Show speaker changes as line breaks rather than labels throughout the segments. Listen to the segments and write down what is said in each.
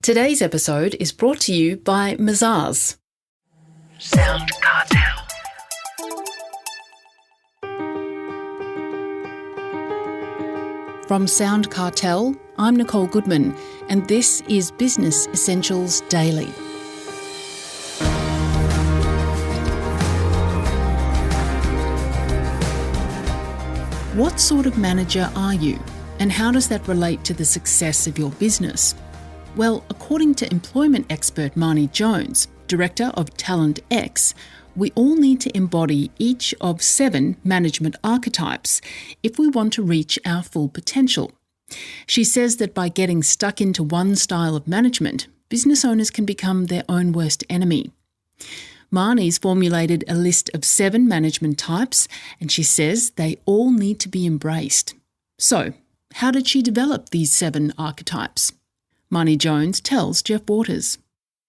Today's episode is brought to you by Mazars.
SoundCartel.
From SoundCartel, I'm Nicole Goodman, and this is Business Essentials Daily. What sort of manager are you, and how does that relate to the success of your business? Well, according to employment expert Marnie Jones, Director of Talent X, we all need to embody each of 7 management archetypes if we want to reach our full potential. She says that by getting stuck into one style of management, business owners can become their own worst enemy. Marnie's formulated a list of 7 management types, and she says they all need to be embraced. So, how did she develop these 7 archetypes? Marnie Jones tells Jeff Waters.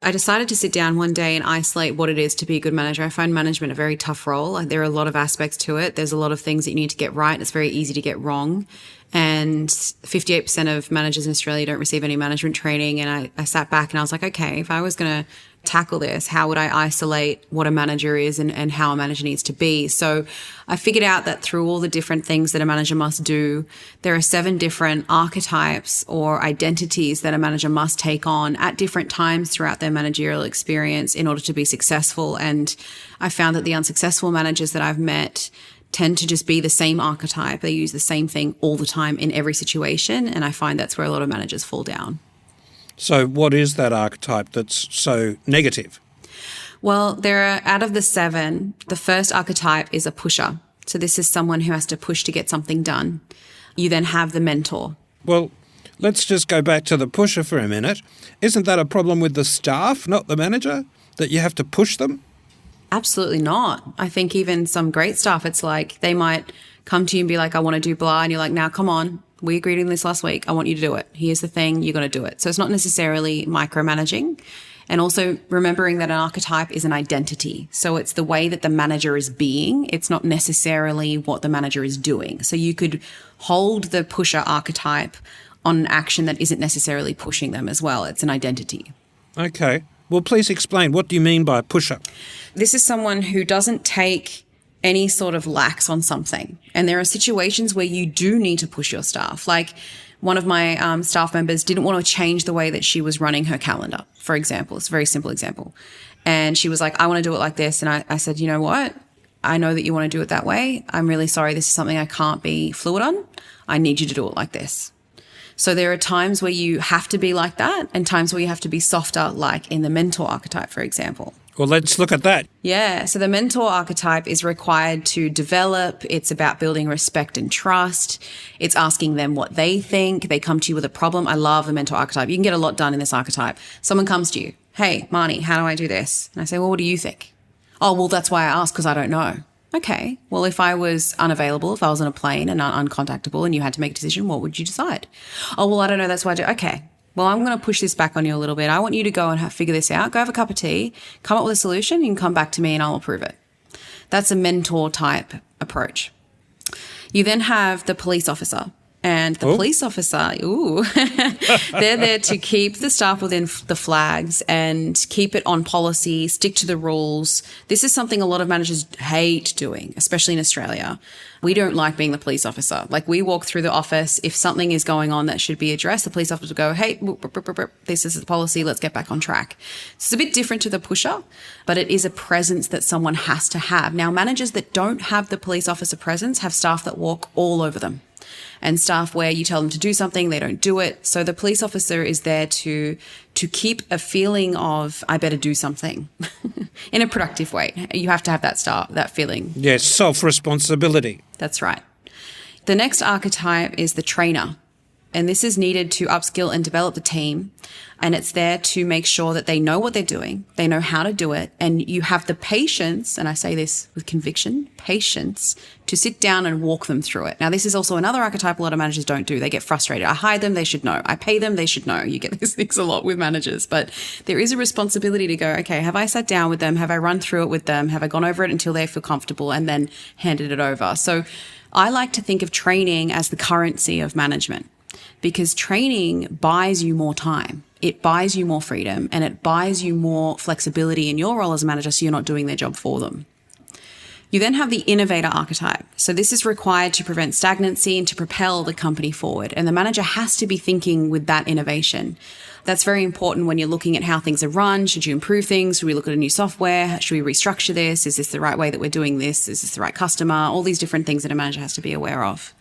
I decided to sit down one day and isolate what it is to be a good manager. I find management a very tough role. There are a lot of aspects to it. There's a lot of things that you need to get right. It's very easy to get wrong. And 58% of managers in Australia don't receive any management training. And I sat back and I was like, okay, if I was going to tackle this, how would I isolate what a manager is and how a manager needs to be? So I figured out that through all the different things that a manager must do, there are 7 different archetypes or identities that a manager must take on at different times throughout their managerial experience in order to be successful. And I found that the unsuccessful managers that I've met tend to just be the same archetype. They use the same thing all the time in every situation. And I find that's where a lot of managers fall down.
So what is that archetype that's so negative?
Well, out of the 7, the first archetype is a pusher. So this is someone who has to push to get something done. You then have the mentor.
Well, let's just go back to the pusher for a minute. Isn't that a problem with the staff, not the manager, that you have to push them?
Absolutely not. I think even some great staff, it's like they might come to you and be like, I want to do blah. And you're like, now come on. We agreed on this last week. I want you to do it. Here's the thing. You're going to do it. So it's not necessarily micromanaging. And also remembering that an archetype is an identity. So it's the way that the manager is being. It's not necessarily what the manager is doing. So you could hold the pusher archetype on an action that isn't necessarily pushing them as well. It's an identity.
Okay. Well, please explain. What do you mean by pusher?
This is someone who doesn't take any sort of lax on something. And there are situations where you do need to push your staff. Like one of my staff members didn't want to change the way that she was running her calendar, for example. It's a very simple example. And she was like, I want to do it like this. And I said, you know what? I know that you want to do it that way. I'm really sorry. This is something I can't be fluid on. I need you to do it like this. So there are times where you have to be like that and times where you have to be softer, like in the mentor archetype, for example.
Well, let's look at that.
Yeah. So the mentor archetype is required to develop. It's about building respect and trust. It's asking them what they think. They come to you with a problem. I love the mentor archetype. You can get a lot done in this archetype. Someone comes to you. Hey, Marnie, how do I do this? And I say, well, what do you think? Oh, well, that's why I asked because I don't know. Okay. Well, if I was unavailable, if I was on a plane and uncontactable and you had to make a decision, what would you decide? Oh, well, I don't know. That's why I do. Okay. Well, I'm going to push this back on you a little bit. I want you to go and figure this out. Go have a cup of tea, come up with a solution. You can come back to me and I'll approve it. That's a mentor type approach. You then have the police officer. And the police officer, they're there to keep the staff within the flags and keep it on policy, stick to the rules. This is something a lot of managers hate doing, especially in Australia. We don't like being the police officer. Like we walk through the office, if something is going on that should be addressed, the police officer will go, hey, this is the policy, let's get back on track. It's a bit different to the pusher, but it is a presence that someone has to have. Now, managers that don't have the police officer presence have staff that walk all over them. And staff where you tell them to do something, they don't do it. So the police officer is there to keep a feeling of, I better do something in a productive way. You have to have that feeling.
Yes, self-responsibility.
That's right. The next archetype is the trainer. And this is needed to upskill and develop the team. And it's there to make sure that they know what they're doing. They know how to do it. And you have the patience, and I say this with conviction, patience to sit down and walk them through it. Now, this is also another archetype a lot of managers don't do. They get frustrated. I hire them, they should know. I pay them, they should know. You get these things a lot with managers. But there is a responsibility to go, okay, have I sat down with them? Have I run through it with them? Have I gone over it until they feel comfortable and then handed it over? So I like to think of training as the currency of management, because training buys you more time. It buys you more freedom and it buys you more flexibility in your role as a manager so you're not doing their job for them. You then have the innovator archetype. So this is required to prevent stagnancy and to propel the company forward. And the manager has to be thinking with that innovation. That's very important when you're looking at how things are run. Should you improve things? Should we look at a new software? Should we restructure this? Is this the right way that we're doing this? Is this the right customer? All these different things that a manager has to be aware of.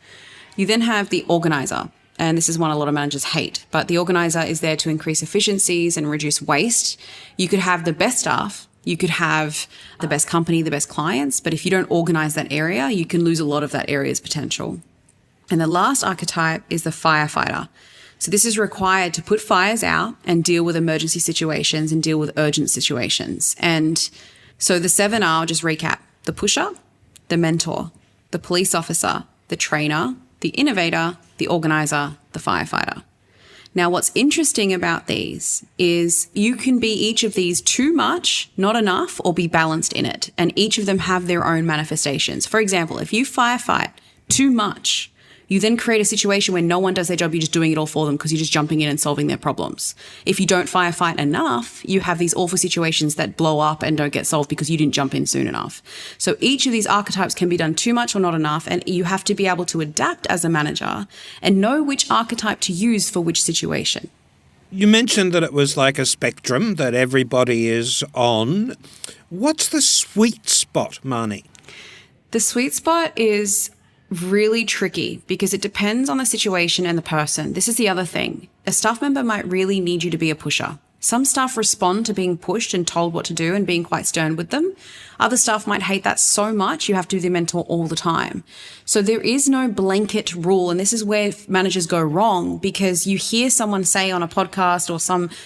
You then have the organizer. And this is one a lot of managers hate. But the organizer is there to increase efficiencies and reduce waste. You could have the best staff. You could have the best company, the best clients, but if you don't organize that area, you can lose a lot of that area's potential. And the last archetype is the firefighter. So this is required to put fires out and deal with emergency situations and deal with urgent situations. And so the 7 are, I'll just recap: the pusher, the mentor, the police officer, the trainer, the innovator, the organizer, the firefighter. Now, what's interesting about these is you can be each of these too much, not enough, or be balanced in it. And each of them have their own manifestations. For example, if you firefight too much, you then create a situation where no one does their job, you're just doing it all for them because you're just jumping in and solving their problems. If you don't firefight enough, you have these awful situations that blow up and don't get solved because you didn't jump in soon enough. So each of these archetypes can be done too much or not enough, and you have to be able to adapt as a manager and know which archetype to use for which situation.
You mentioned that it was like a spectrum that everybody is on. What's the sweet spot, Marnie?
The sweet spot is really tricky because it depends on the situation and the person. This is the other thing. A staff member might really need you to be a pusher. Some staff respond to being pushed and told what to do and being quite stern with them. Other staff might hate that so much you have to be the mentor all the time. So there is no blanket rule, and this is where managers go wrong, because you hear someone say on a podcast or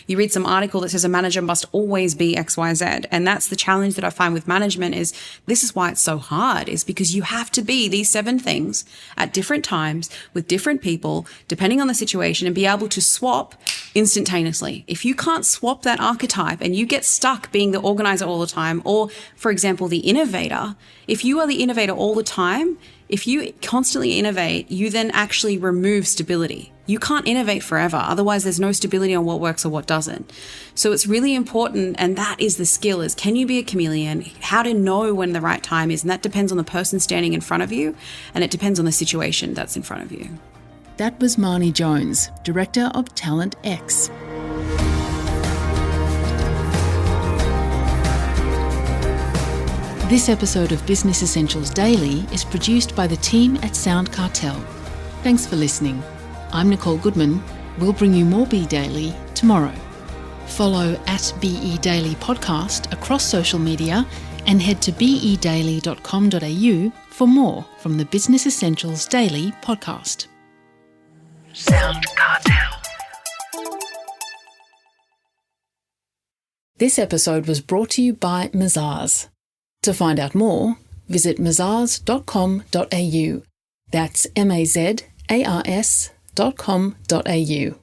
you read some article that says a manager must always be XYZ. And that's the challenge that I find with management is this is why it's so hard, is because you have to be these 7 things at different times with different people, depending on the situation, and be able to swap instantaneously. If you can't swap that archetype and you get stuck being the organizer all the time, or for example, the innovator, if you are the innovator all the time, if you constantly innovate, you then actually remove stability. You can't innovate forever. Otherwise, there's no stability on what works or what doesn't. So it's really important, and that is the skill, is can you be a chameleon? How to know when the right time is, and that depends on the person standing in front of you, and it depends on the situation that's in front of you.
That was Marnie Jones, Director of Talent X. This episode of Business Essentials Daily is produced by the team at SoundCartel. Thanks for listening. I'm Nicole Goodman. We'll bring you more Be Daily tomorrow. Follow @BE Daily Podcast across social media and head to bedaily.com.au for more from the Business Essentials Daily podcast. SoundCartel. This episode was brought to you by Mazars. To find out more, visit mazars.com.au. That's mazars.com.au.